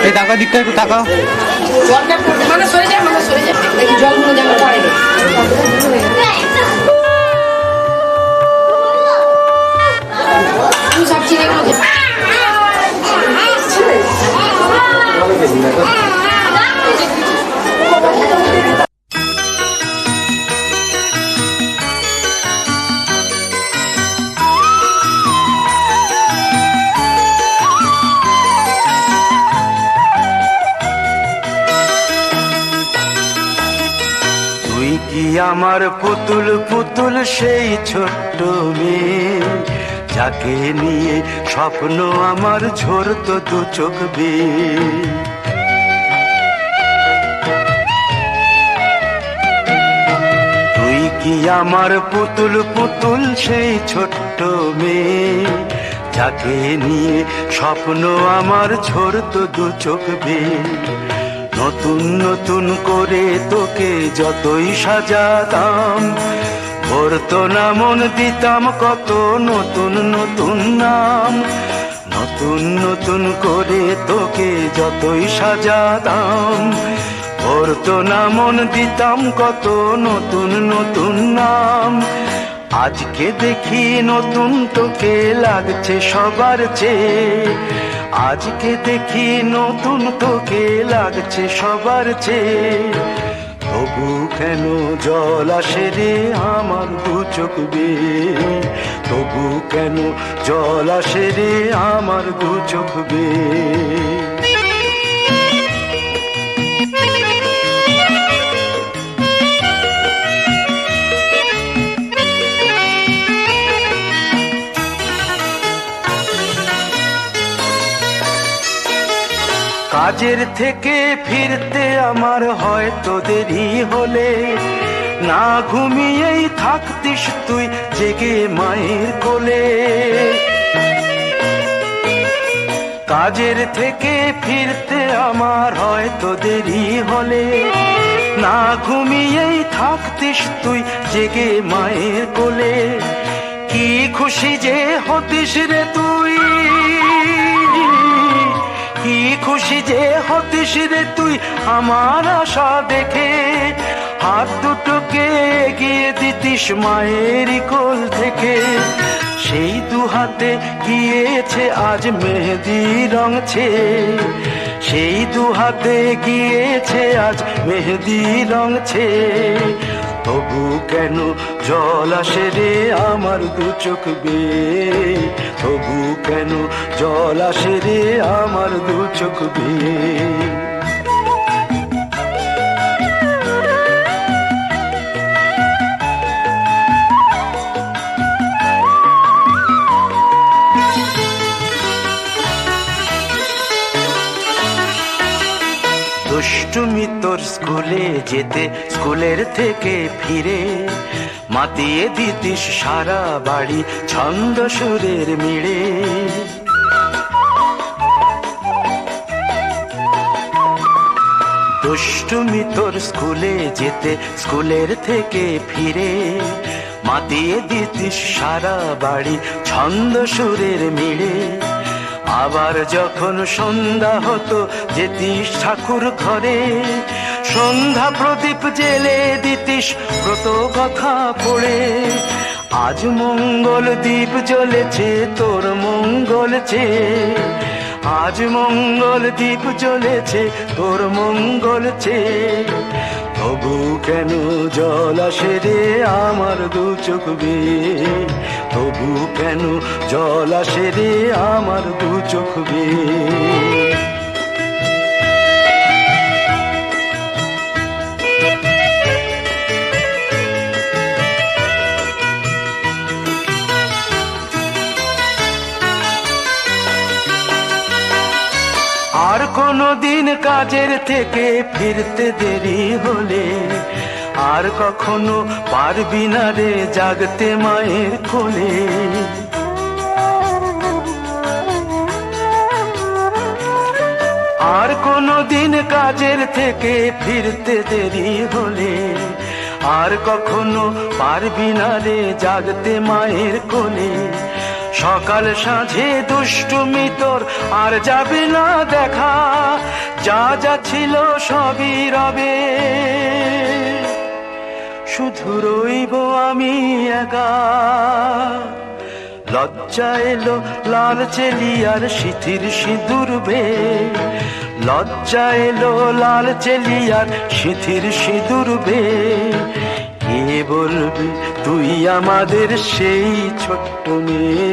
এই টাকা দিকটা একটু তাকাও। জলটা মানে সরে যায়, মানে সরে যায়, দেখি জলগুলো যেন পড়ে না। তুই সব চিনে গেল। আমার পুতুল পুতুল সেই ছোট্ট মেয়ে, যাকে নিয়ে স্বপ্ন আমার ঝরতো দু চোখ বেয়ে। তুই কি আমার পুতুল পুতুল সেই ছোট্ট মেয়ে, যাকে নিয়ে স্বপ্ন আমার ঝরতো দু চোখ বেয়ে। নতুন নতুন করে তোকে যতই সাজাতাম, ভরতো না মন, দিতাম কত নতুন নতুন নাম। নতুন নতুন করে তোকে যতই সাজাতাম, ভরতো না মন, দিতাম কত নতুন নতুন নাম। আজকে দেখি নতুন তোকে লাগছে সবার চেয়ে, আজকে দেখি নতুন তোকে লাগছে সবার চেয়ে। তবু কেন জল আসে রে আমার দু চোখ বেয়ে, তবু কেন জল আসে রে আমার দু চোখ বেয়ে। কাজের থেকে ফিরতে আমার হয়তো দেরি হলে, না ঘুমিয়েই থাকতিস তুই জেগে মায়ের কোলে। কাজের থেকে ফিরতে আমার হয়তো দেরি হলে, না ঘুমিয়েই থাকতিস তুই জেগে মায়ের কোলে। কি খুশি যে হতিস রে তুই, কি খুশি যে হতিস রে তুই আমার আশা দেখে। হাত দুটোকে এগিয়ে দিতিস মায়ের কোল থেকে, সেই দু হাতে গিয়েছে আজ মেহেদি রং ছেয়ে। সেই দু হাতে গিয়েছে আজ মেহেদি রং ছেয়ে। তবু কেন জল আসে রে আমার দু চোখ বেয়ে, তবু কেন জল আসে রে আমার দু চোখ বেয়ে। দুষ্টুমি তোর স্কুলে যেতে, স্কুলের থেকে ফিরে মাতিয়ে দিতিস সারা বাড়ি ছন্দ সুরের মিড়ে। দুষ্টুমি তোর স্কুলে যেতে, স্কুলের থেকে ফিরে মাতিয়ে দিতিস সারা বাড়ি ছন্দ সুরের মিড়ে। আবার যখন সন্ধ্যা হতো যেতিস ঠাকুর ঘরে, সন্ধ্যা প্রদীপ জেলে দিতিস ব্রত কথা পড়ে। আজ মঙ্গল দ্বীপ জ্বলেছে তোর মঙ্গল চেয়ে, আজ মঙ্গল দ্বীপ জ্বলেছে তোর মঙ্গল চেয়ে। তবু কেন জল আসে রে আমার দু চোখ বেয়ে, তবু কেন জল আসে রে আমার দু চোখ বেয়ে। আর কোনো দিন কাজের থেকে ফিরতে দেরি হলে, আর কখনো পারবি না রে জাগতে মায়ের কোলে। আর কোনো দিন কাজের থেকে ফিরতে দেরি হলে, আর কখনো পারবি না রে জাগতে মায়ের কোলে। সকাল সাঁঝে দুষ্টুমি তোর আর যাবে না দেখা, যা যা ছিল সবই রবে, শুধু রইব আমি একা। লজ্জা এলো লাল চেলিয়ার সিথির সিঁদুর বে, লজ্জা এলো লাল চেলিয়ার সিথির সিঁদুর বে। কে বলবে তুই আমাদের সেই ছোট্ট মেয়ে,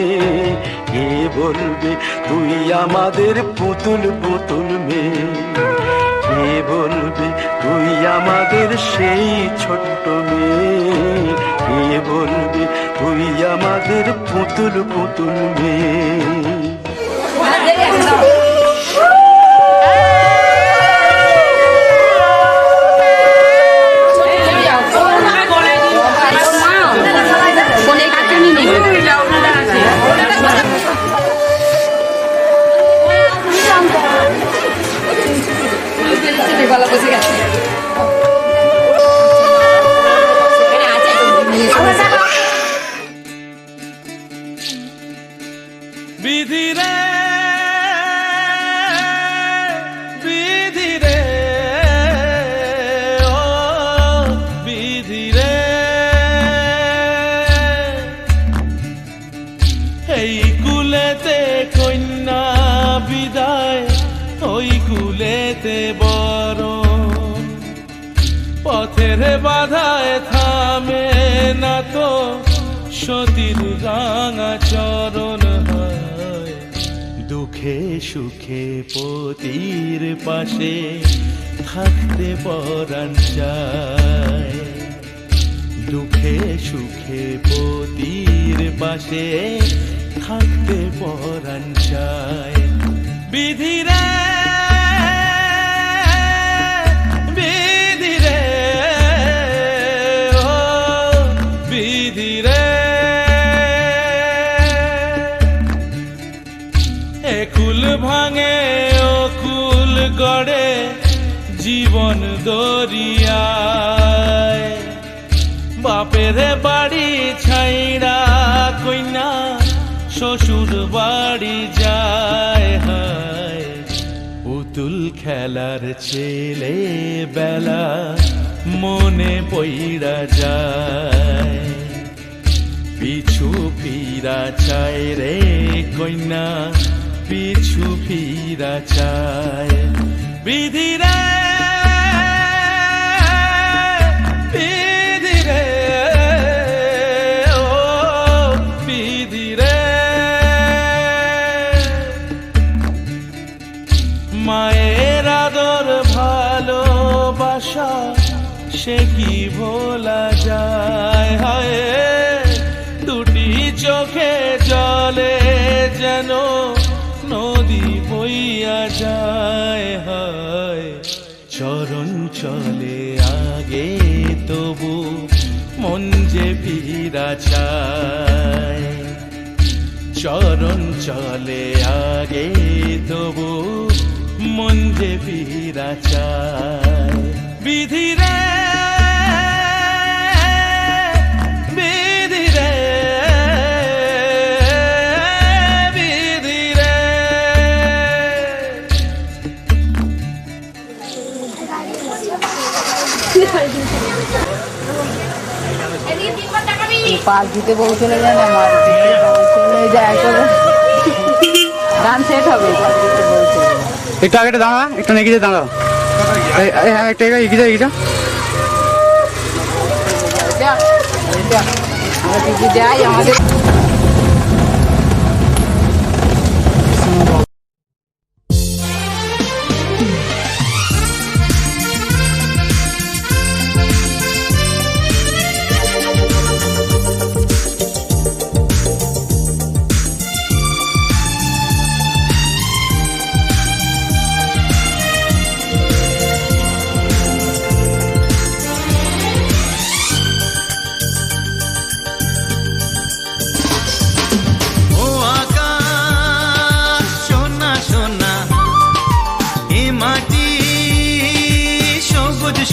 কে বলবে তুই আমাদের পুতুল পুতুল মেয়ে, কে বলবে তুই আমাদের সেই ছোট্ট মেয়ে, কে বলবে তুই আমাদের পুতুল পুতুল মেয়ে। বিধি রে বিধি রে ও বিধি রে, এই কুলেতে কন্যা বিদায়, ওই কুলেতে বরণ, পথের বাধায় থামে না তো সতীর রাঙা চরণ। দুঃখে সুখে পতির পাশে থাকতে পরাণ চায়, দুঃখে সুখে পতির পাশে থাকতে পরাণ চায়। বিধি রে বিধি রে ও বিধি রে, কুল ভাঙে ও কুল গড়ে জীবন দরিয়ায়, বাপের বাড়ি ছাইড়া কইনা শ্বশুর বাড়ি যায়। হায় পুতুল খেলার ছেলে বেলা মনে পইড়া যায়, পিছু ফিরা চায় রে কইনা, পিছু ফিরা চায়। বিধি রে বিধি রে ও বিধি রে, মায়ের আদর ভালোবাসা সে কি ভোলা যায়। হায় দুটি চোখে জলে যেন নদী বইয়া যায়। হায় চরণ চলে আগে তবু মন যে ফিরা চায়, চরণ চলে আগে তবু মন যে ফিরা চায়। বিধি রে বিধি রে বিধি রে, পাঁচ দিতে বউ চলে যায় না, মার দিতে বউ চলে যায়, গান সেট হবে। একটু আগে দাঁড়া, একটু এগিয়ে দাঁড়াও, হ্যাঁ একটা এগিয়ে এগিয়ে আমরা দিদি যাই আমাদের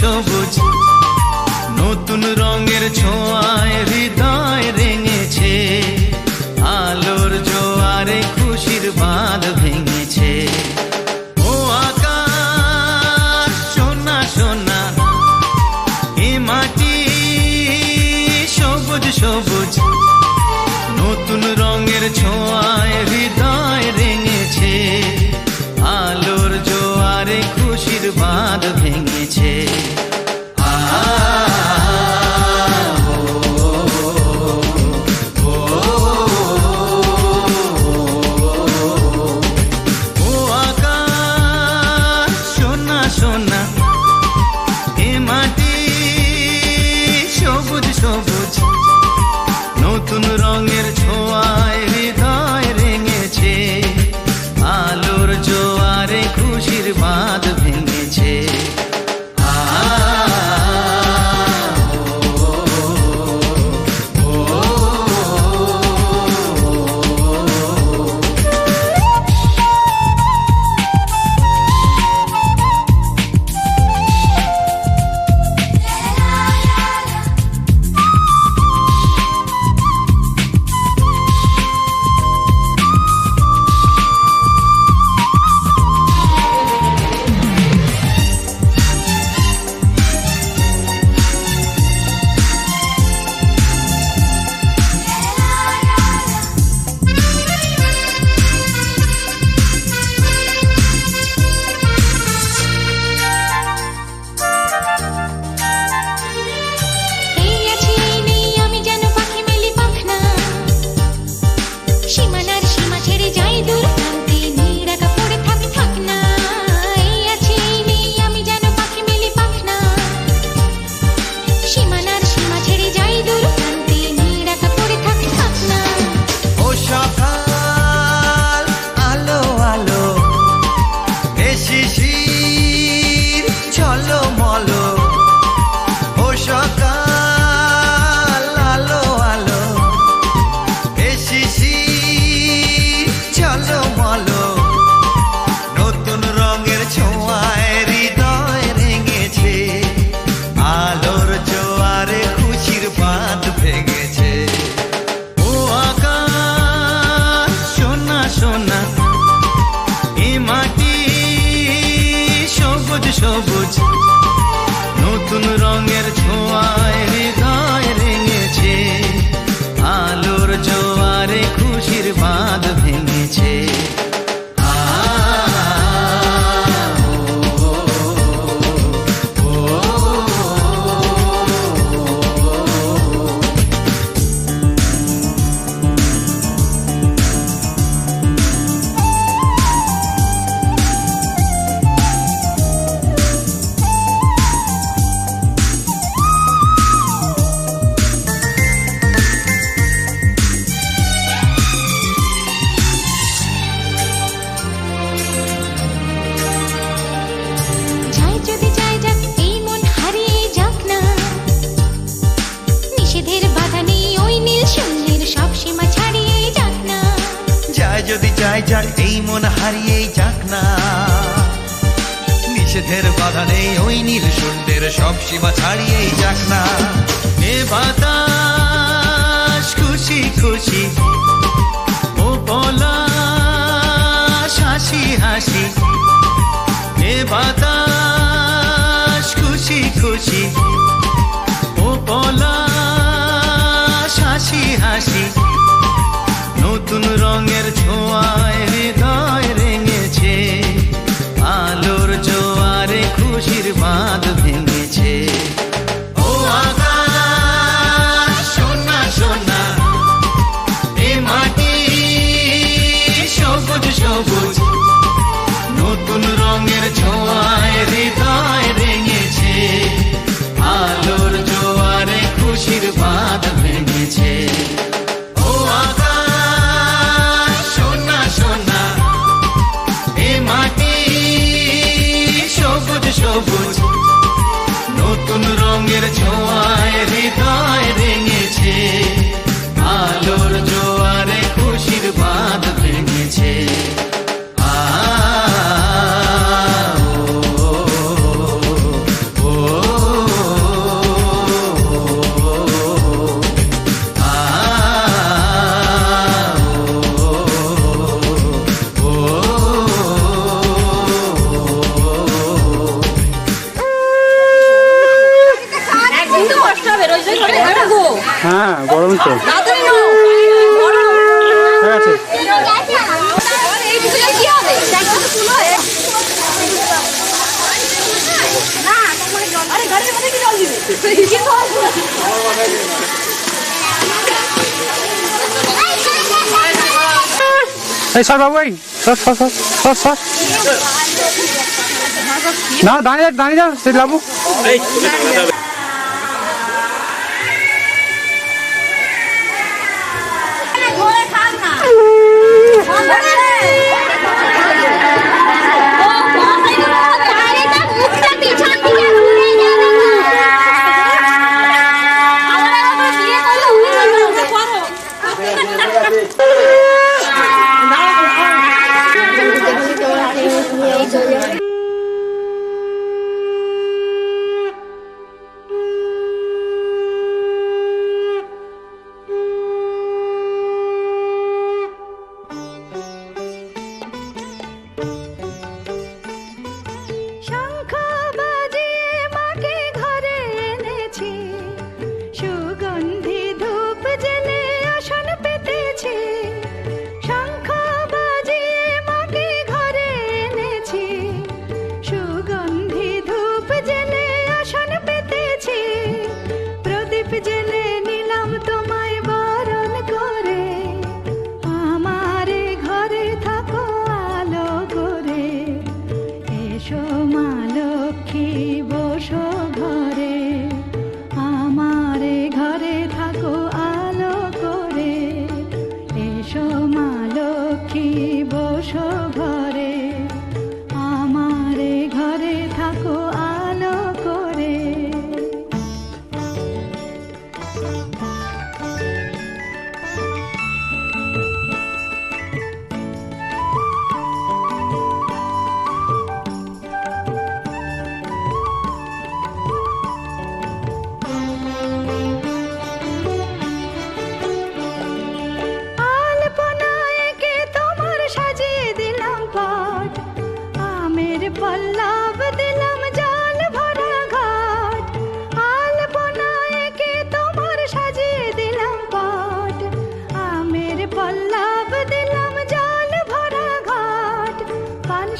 সবুজ নতুন রঙের ছোঁয়ায় হৃদয় রেঙেছে আলোর বেদনায় যার এই মন হারিয়েই যাক না, নিষেধের বাধা নেই ওই নীল সুন্দর সব সীমা ছাড়িয়েই যাক না। এ বাতাস খুশি খুশি, ও পলাশ হাসি হাসি, এ বাতাস খুশি খুশি, ও পলাশ হাসি হাসি, নতুন রঙের ছোঁয়ায় হৃদয় রেঙেছে, আলোর জোয়ারে খুশির বাঁধ ভেঙেছে। ও আকাশ সোনা সোনা, এ মাটি সবুজ সবুজ, নতুন রঙের ছোঁয়ায় হৃদয় রেঙেছে, আলোর জোয়ারে খুশির বাঁধ ভেঙেছে। ও আকাশ সোনা সোনা, এ মাটি সবুজ সবুজ, নতুন রঙের ছোঁয়ায় হৃদয় রেঙেছে, আলোর জোয়ারে খুশির বাঁধ ভেঙেছে। হ্যাঁ গরম তো ঠিক আছে। এই সর বাবু, এই সর সর সর সর সর, না দাঁড়িয়ে দাঁড়িয়ে যাও সে বাবু।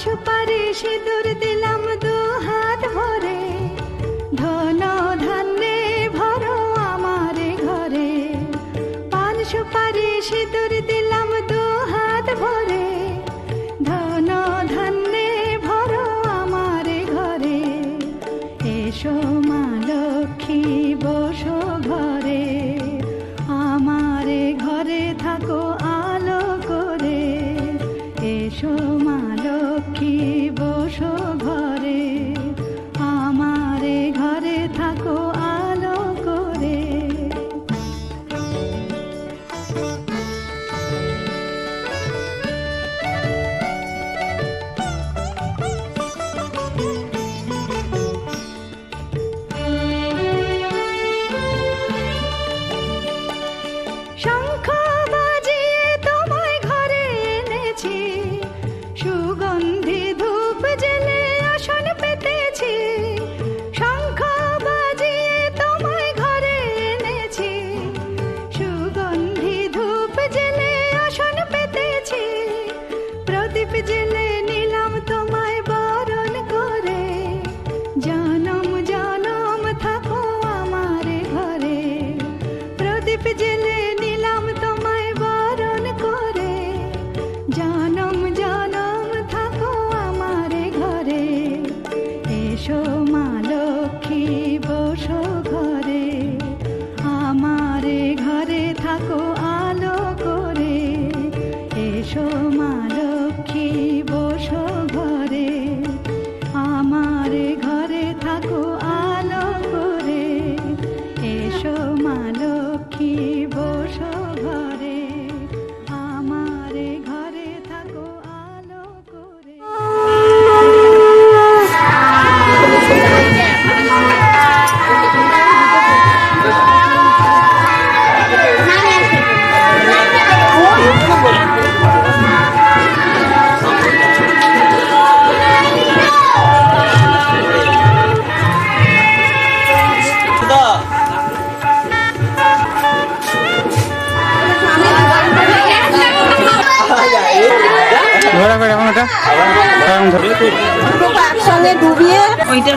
সুপারি সিঁদুর দিলাম দু হাত ভরে, ধন ধান্যে ভরো আমার ঘরে। পান সুপারি সিঁদুর দিলাম দু হাত ভরে, ধন ধান্যে ভরো আমার ঘরে। এসো মা লক্ষ্মী বসো ঘরে, আমার ঘরে থাকো আলো করে। এসো মা লক্ষ্মী বসো ঘরে, আমার ঘরে থাকো আলো করে। এসো মা লক্ষ্মী বসো ঘরে, আমার ঘরে থাকো আলো করে। এসো মা লক্ষ্মী বসো ঘরে, আমার ঘরে থাকো আলো করে। ঘোরা করে এখন ওটা এখন ধরে একসঙ্গে ডুবিয়ে ওইটা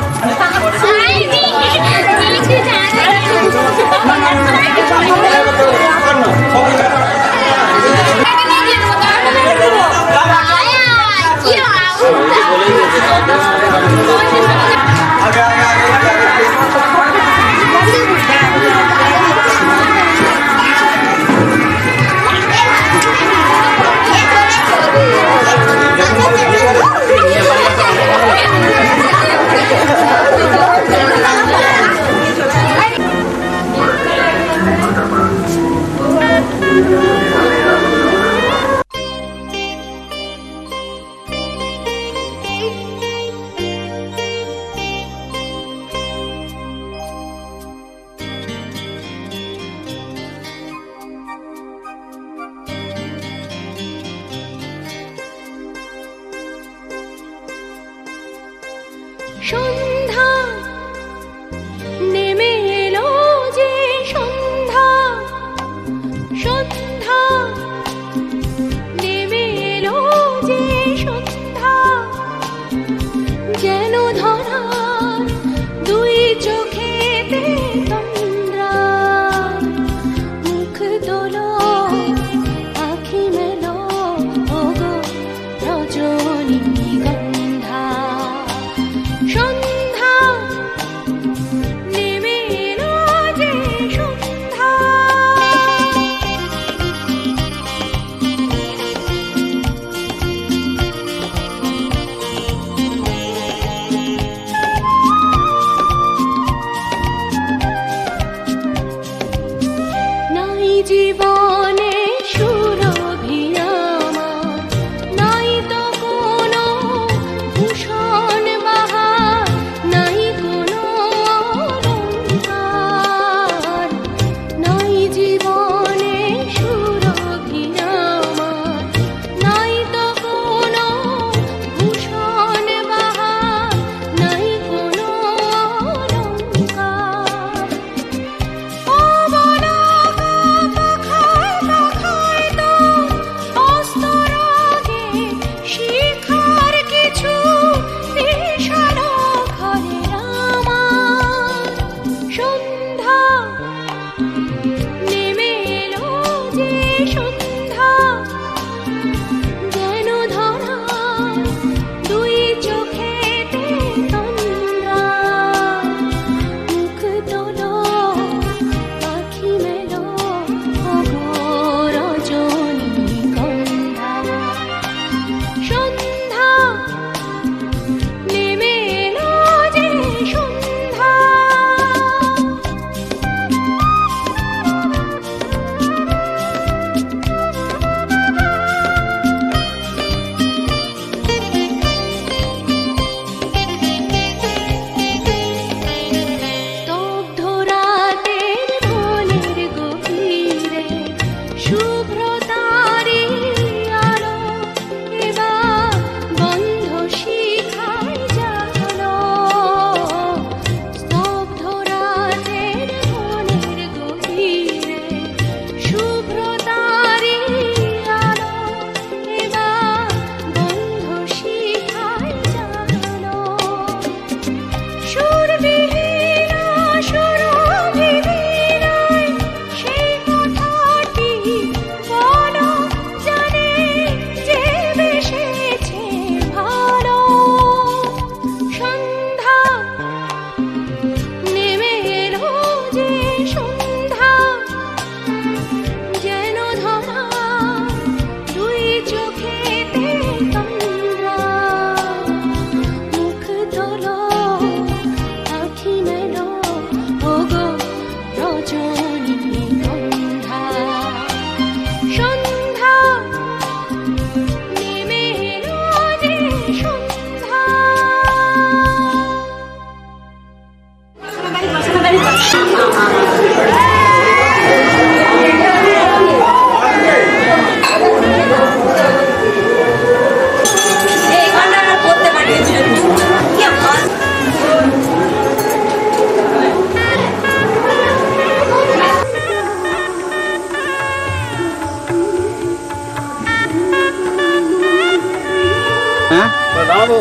হ্যাঁ দাঁড়াবো।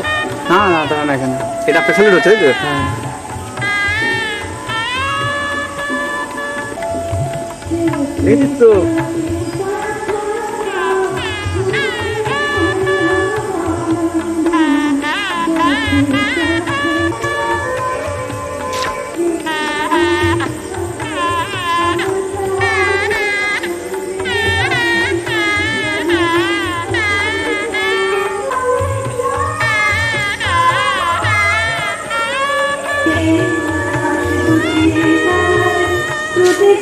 না না দাঁড়া না এখানে, এটা পেছনে রয়েছে তাই তো? হ্যাঁ দেখছিস তো তোদের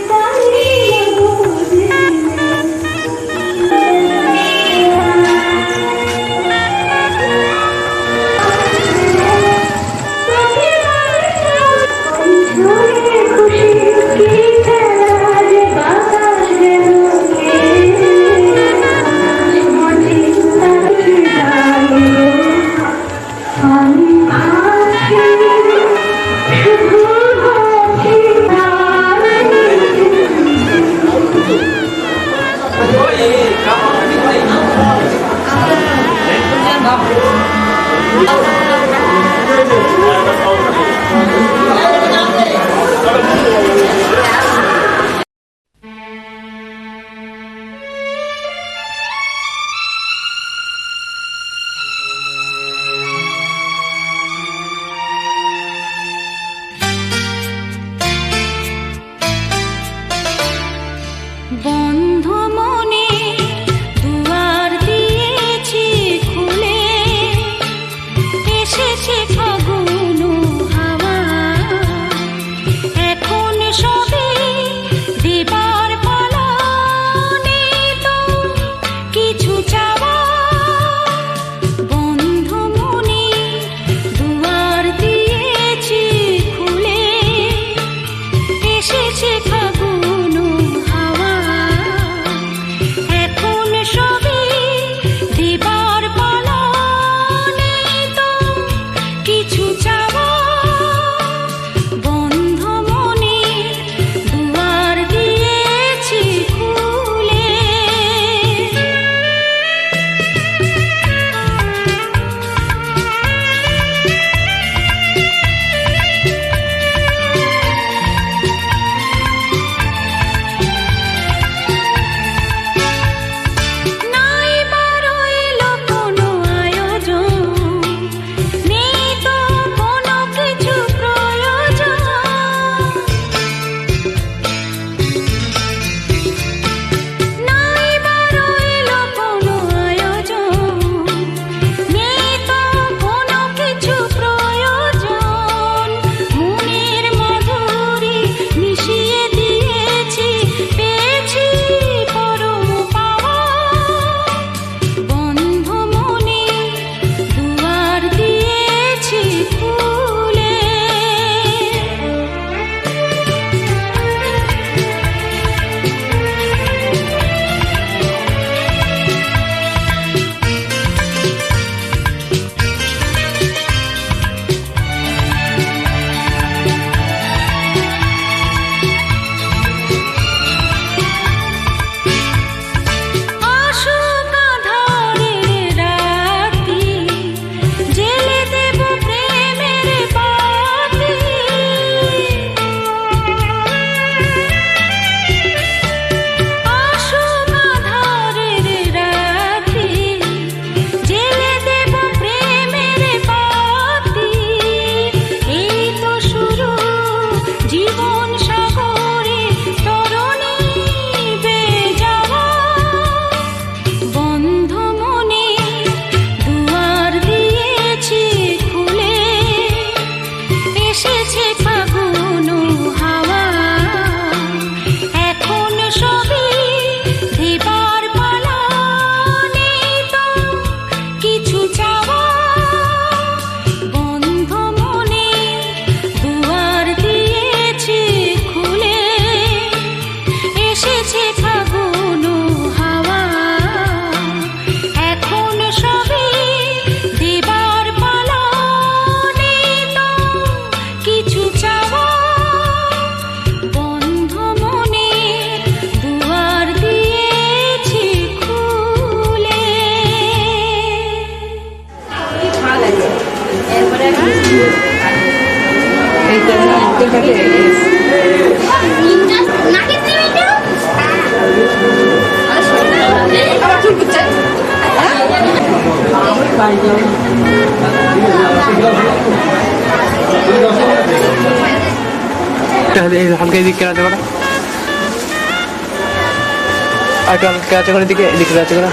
কাছে আমার চুল কুচ্ছে হালকা এদিকে কেরাতে করা আর একটু হালকা আছে করে দিকে এদিকে আছে করা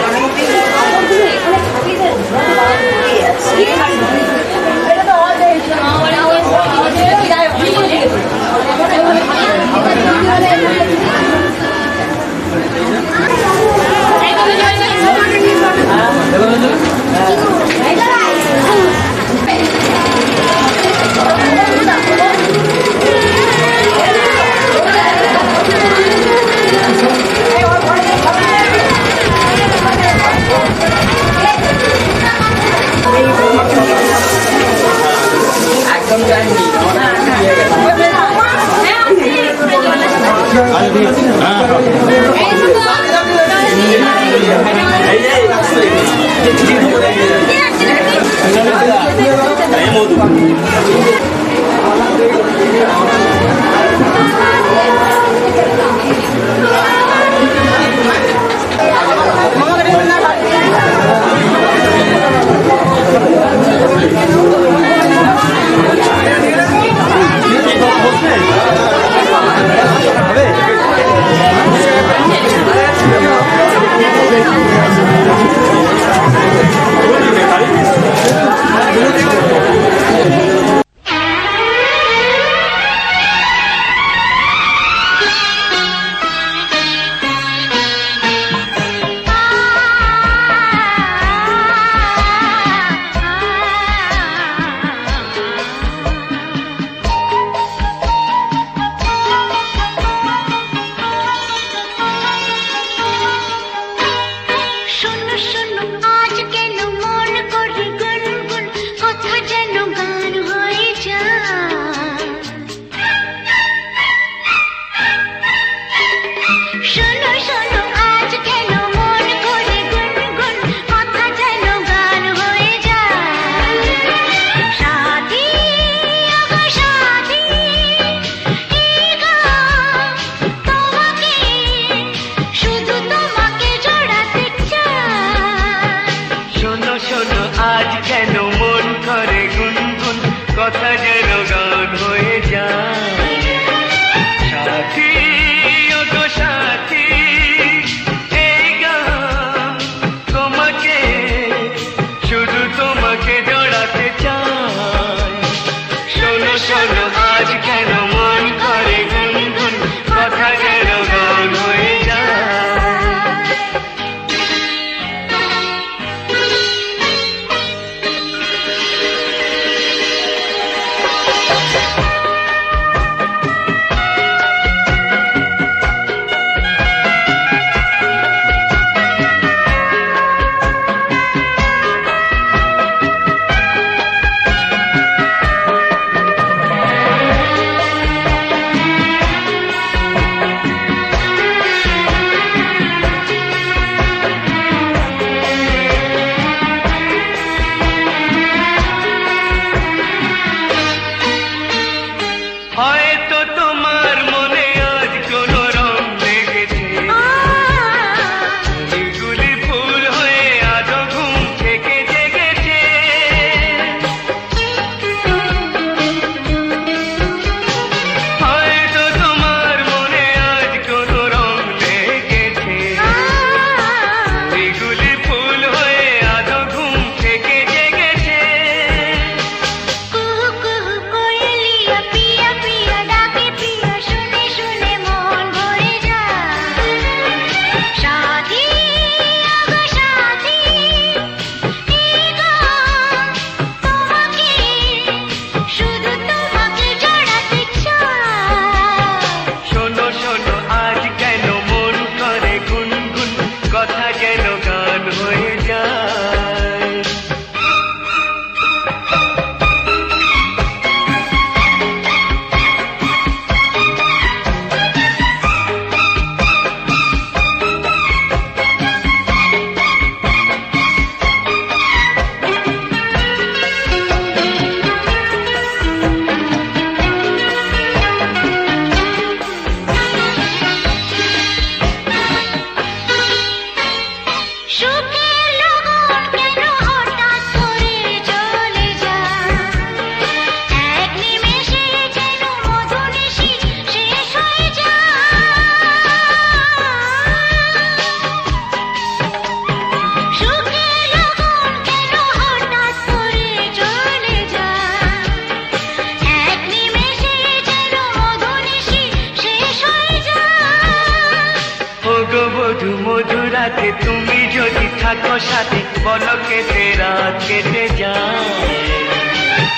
থাকে তুমি যদি থাকো সাথী বলো কেটে রাত কেটে যায়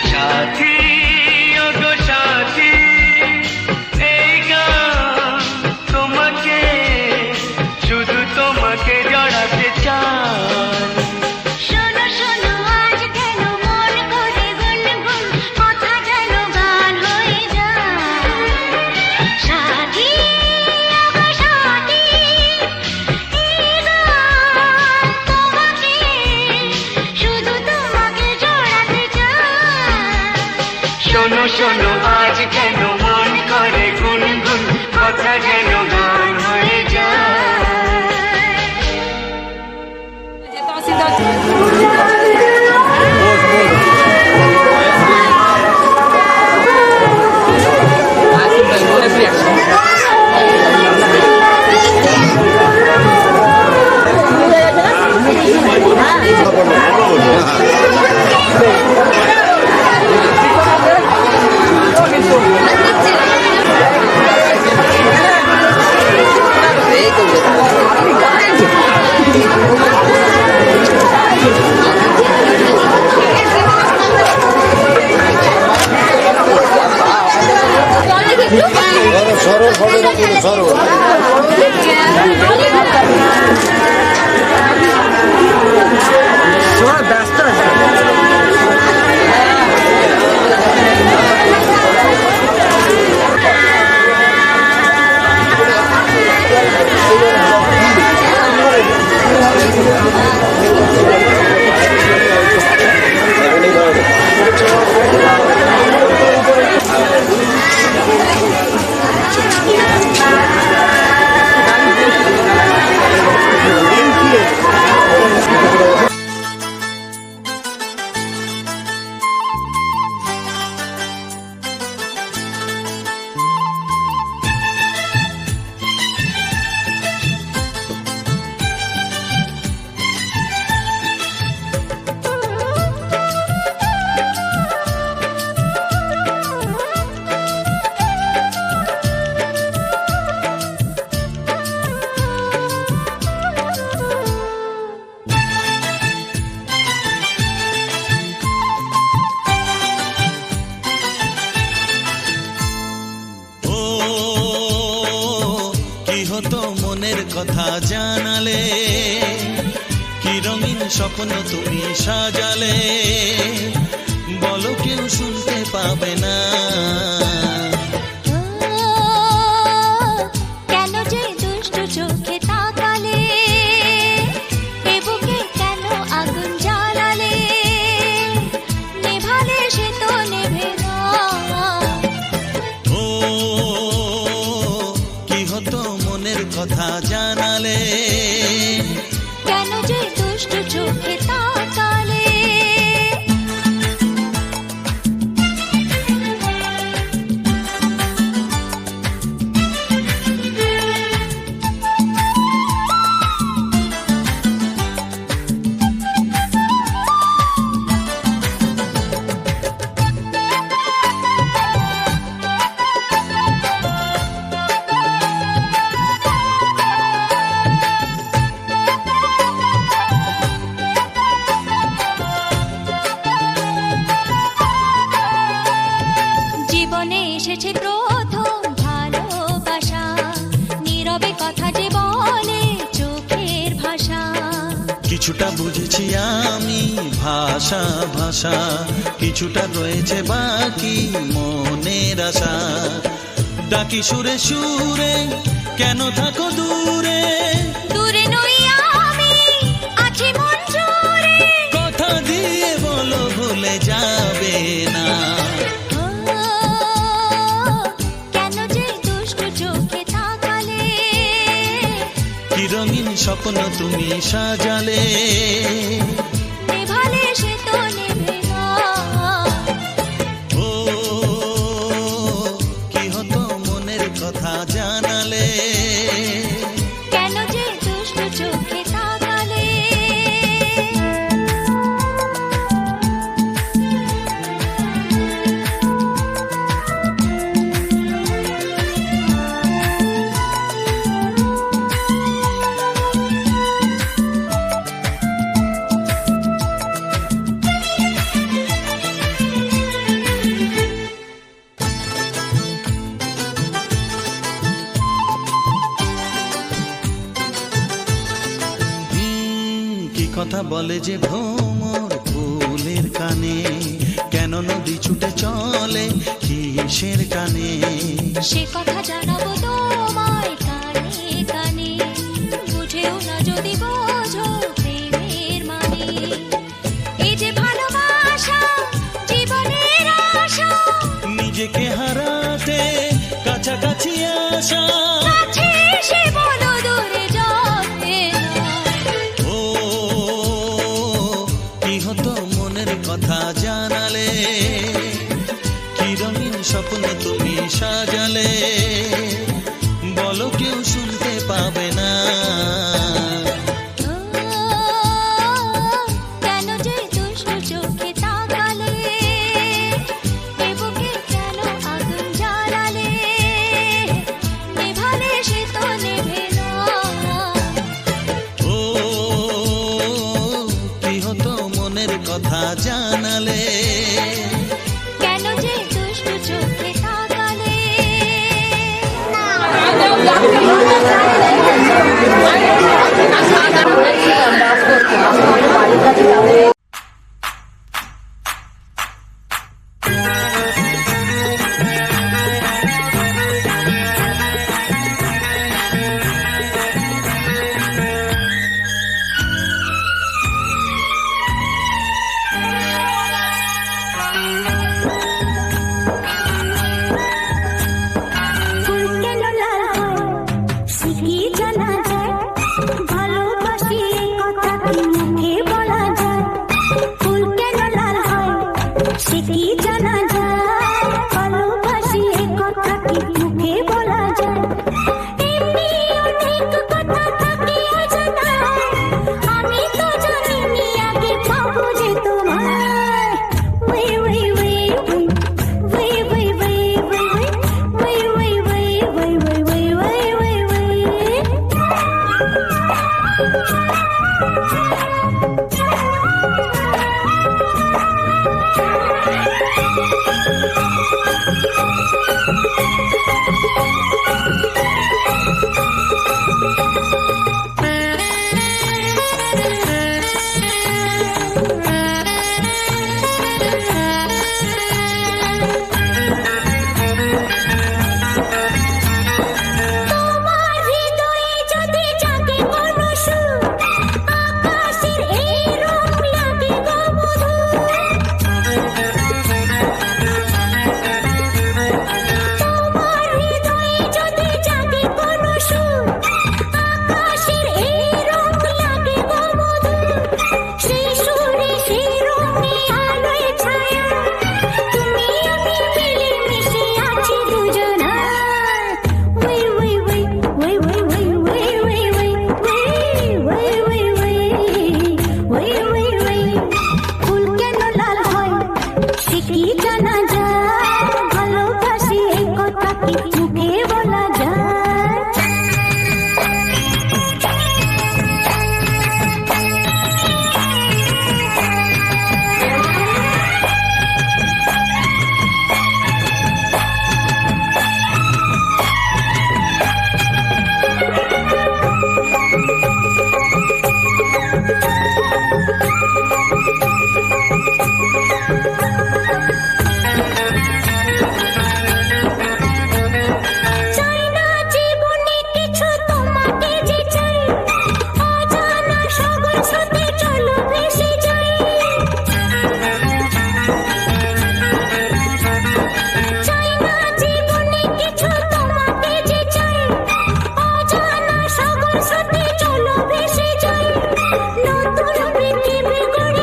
সাথী ও গো সাথী এই গান তোমাকে শুধু তোমাকে জড়াতে চাই শোনো শোনো আজ কেন মন করে গুনগুন কথা যেন গান হয়ে যায় সাথী ওগো সাথী এই গান তোমাকে শুধু তোমাকে জড়াতে চায় শোনো শোনো আজ কেন মন করে গুনগুন কথা যেন গান হয়ে যায় কথা জানালে কি রঙিন স্বপ্ন তুমি সাজালে বলো কেউ শুনতে পাবে না কেন যে দুষ্টু চোখে তাকালে এ বুকে কেন আগুন জ্বালালে নেভালে সে তো নেভে না ও কি হতো মনের কথা জানালে কেন যে দুষ্টু চোখে তাকালে জীবনে এসেছে প্রথম ভালোবাসা নীরবে কথা যে বলে চোখের ভাষা কিছুটা বুঝেছি আমি ভাষা ভাষা কিছুটা রয়েছে বাকি মনের আশা ডাকি সুরে সুরে কেন থাকো দূরে দূরে নই আমি আছি মন জুড়ে কথা দিয়ে বলো ভুলে যাবে না কেন যে দুষ্টু চোখে তাকালে কি রঙিন স্বপ্ন তুমি সাজালে নেভালে সে তো নেভে না ও কি হতো মনের কথা জানালে কেন যে দুষ্টু চোখে তাকালে কথা বলে যে ভ্রমর ফুলের কানে, কেন নদী ছুটে চলে কিসের কানে? সে কথা জানাবো তোমায় কানে কানে, বুঝেও না যদি বোঝো প্রেমের মানে। এই যে ভালোবাসা জীবনের আশা, নিজেকে হারাতে কাছাকাছি আসা। কাছে সে বলো দূরে যাবে না। ও কি হতো মনের কথা জানালে, কি রঙিন স্বপ্নে তুমি সাজালে, বলো কেউ শুনতে পাবে না। কেন যে দুষ্টু চোখে তাকালে, এ বুকে কেন আগুন জ্বালালে, নেভালে সে তো নেভে না। ও কি হতো মনের কথা জানালে, কেন যে দুষ্টু চোখে তাকালে। ফুল কেন লাল হয় সে কি জানা যায়, ভালোবাসি এই কথা কি মুখে বলা যায়। ফুল কেন লাল হয় সে কি জানা যায়, ভালোবাসি এই কথা কি মুখে বলা যায়। এমনি অনেক কথা থাকে অজানা, আমি তো জানিনি আগে পাবো যে তোমায়। ওই ওই ওই ওই ওই ওই ওই ওই তোমার হৃদয়ে যদি জাগে কোনো সুর, আকাশের এই রং লাগে গো মধুর। তোমার হৃদয়ে যদি জাগে কোনো সুর, আকাশের এই রং লাগে গো মধুর। সেই সুরে সেই রঙে আলোয় ছায়া, তুমি আমি মিলে মিশে আছি দুজনায়। ওই ওই ওই ওই ওই ওই ওই ওই ওই ওই ওই ওই ওই। ফুল কেন লাল হয় সে কি জানা যায়, ভালোবাসি এই কথা কি মুখে বলা যায়। চাই না জীবনে কিছু তোমাকে যে চাই, অজানা সাগর সাথে চলো ভেসে যাই। চাই না জীবনে কিছু তোমাকে যে চাই, অজানা সাগর সাথে চলো ভেসে যাই। নতুন পৃথিবী গড়ে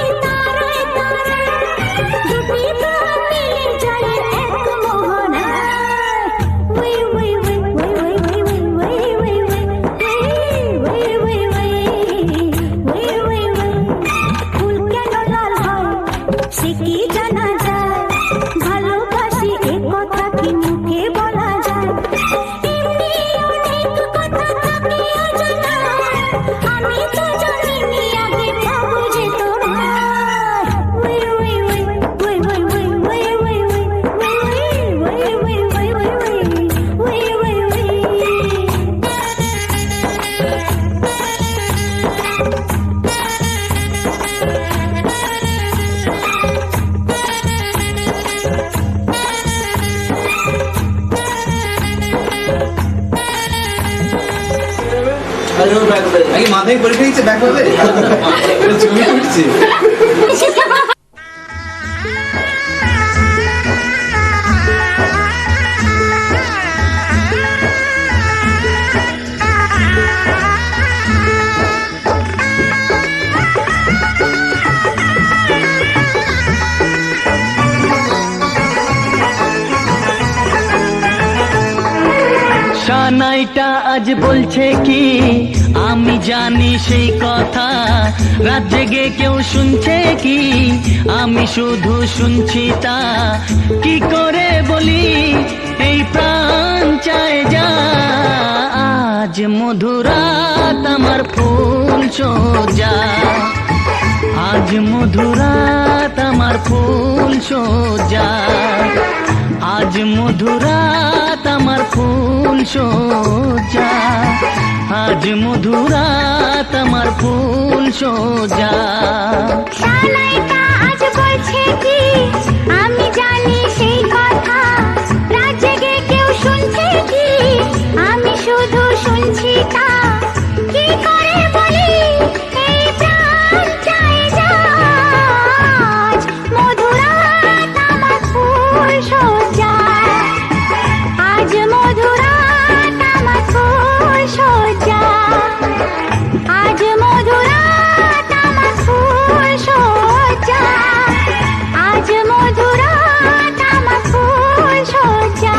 আগে মাথায় পরীক্ষা দিচ্ছে ব্যাক হবে ছবি তুলছি সানাইটা আজ বলছে কি আমি জানি সেই কথা, রাত জেগে কেউ শুনছে কি আমি শুধু শুনছি তা। কি করে বলি এই প্রাণ চায় যা, আজ মধুরাত আমার ফুল সোজা, আজ মধুরাত আমার ফুল সোজা, আজ মধুরাত আমার ফুল সোজা, আজ মধুরাত আমার ফুল সোজা। সানাইটা আজ বলছে কি আমি জানি সেই কথা, রাত জেগে কেউ শুনছে কি আমি শুধু শুনছি তা। কি করে বলি এই প্রাণ চায় যা, আজ মধুরাত আমার ফুল সোজা, আজ মধুরাত আমার ফুল সোজা, আজ মধুরাত আমার ফুল সোজা, আজ মধুরাত আমার ফুল সোজা।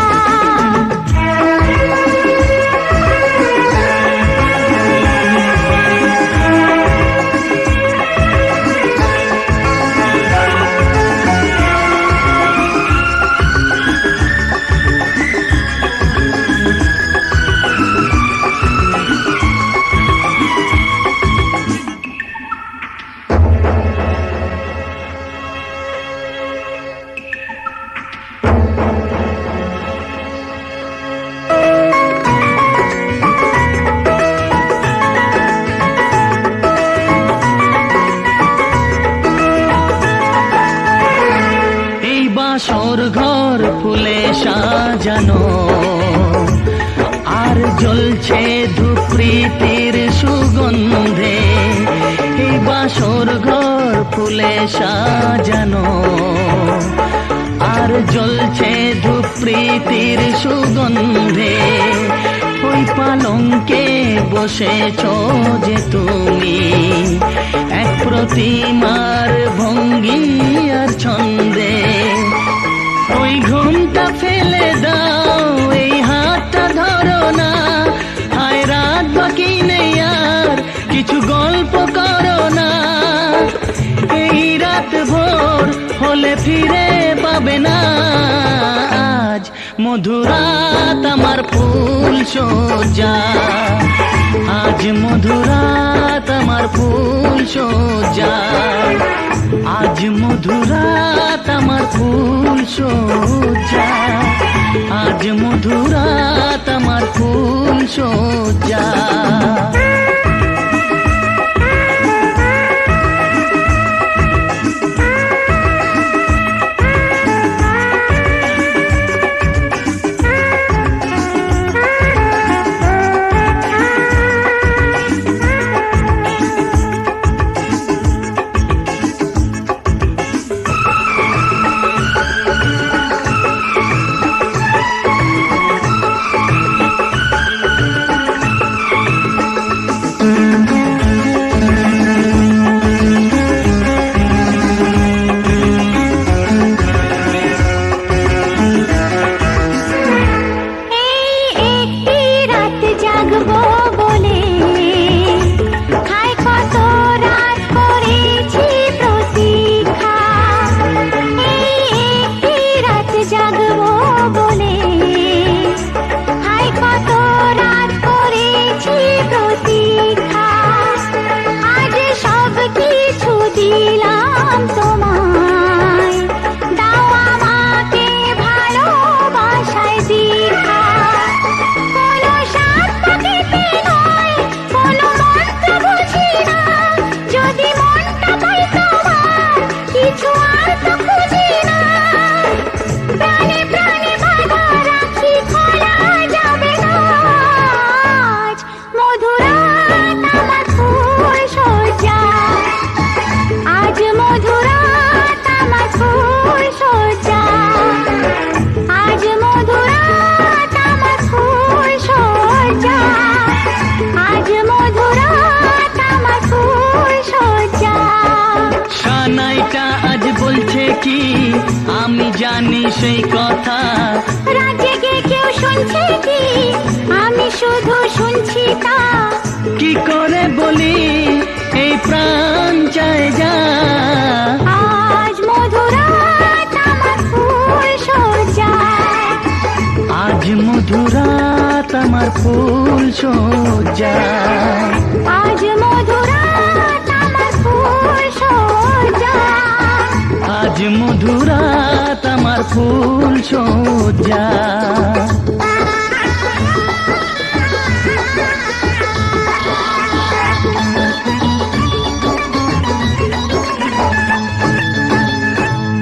এই বাসর ঘর ফুলে সাজানো, আর জ্বলছে ধূপ প্রীতির সুগন্ধে। এই বাসর ঘর ফুলে সাজানো, আর জ্বলছে ধূপ প্রীতির সুগন্ধে। ওই পালঙ্কে বসেছ যে তুমি, এক প্রতিমার ভঙ্গি আর ছন্দে। ওই ঘুমটা ফেলে দাও, এই হাতটা ধরো না, হায় রাত বাকি নেই আর কিছু গল্প করো না। এই রাত ভোর হলে ফিরে পাবে না, আজ মধুরাত আমার ফুল সোজা, আজ মধুরাত আমার ফুল সোজা, আজ মধুরাত আমার ফুল সোজা, আজ মধুরাত আমার ফুল সোজা। মনটা আজ বলছে কি আমি জানি সেই কথা, রাত জেগে কেউ শুনছে কি আমি শুধু শুনছি তা। কি করে বলি এই প্রাণ চায় যা। আজ মধুরাত আমার ফুল সজ্জায়, আজ মধুরাত আমার ফুল সজ্জায়, আজ মধুরাত আমার ফুল সজ্জায়। আজ মধুরাত আমার ফুল সজ্জায়।